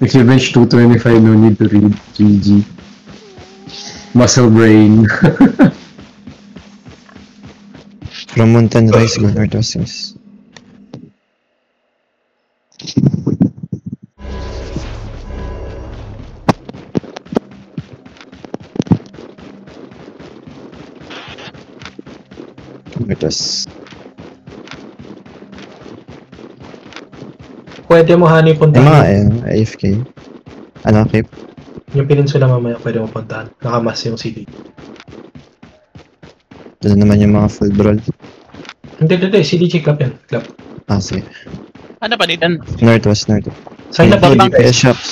If you bench 225, no need to read 3G. Muscle brain. From Mountain Rise, go northwest west. Northwest. Pwede mo honey Yung mga puntahan. AFK. Ano, Kip? Yung peninsula mamaya pwede mo puntahan. Nakamas yung city. Doon naman yung mga full brawl. Hindi. CD check up yan. Club. Ah, sige. Ano pa dito? Northwest. Sign up Babang- yung DPS shops.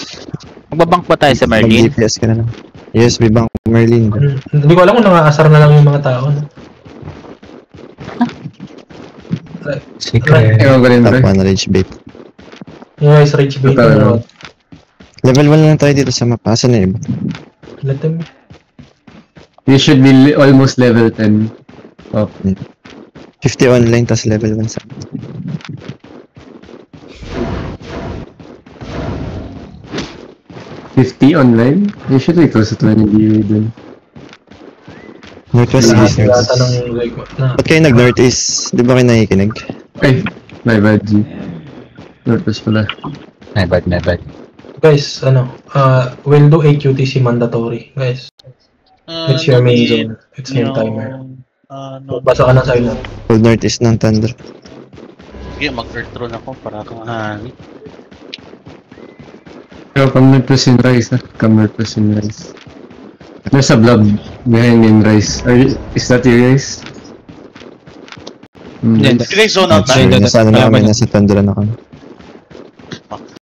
Magbabank pa tayo sa Merlin. Mag-DPS ka na lang. USB bank Merlin. Hindi ko alam kung nangaasar na lang yung mga tao. No? Secret. Ewan ko rin, Top bro. 1 rage bait. Yung guys, rage bait Total. na route. Level 1 lang tayo dito sa mapa. Saan na iba? Let them... You should be almost level 10. Oh. 50 online tas level 1 sa. $50 online? You should be close to 20 DA dun. Northwest Lahat east. yung tanong yung like na. Ba't kayo nag-northeast? Di ba kayo nakikinig? Ay, my bad, G. Northwest pala. My bad. Guys, we'll do AQTC mandatory. Guys, it's your main zone. It's your timer. Basa ka na sa ilong. Full northeast ng Thunder. Sige, mag-earth throne ako para kang honey. Pero come Northwest in Rise, come Northwest in Rise. There's a blob behind in Rise. Is that your Rise? Hindi. Sige, zone out Actually, tayo. nasa ano namin, nasa Thunder na kami.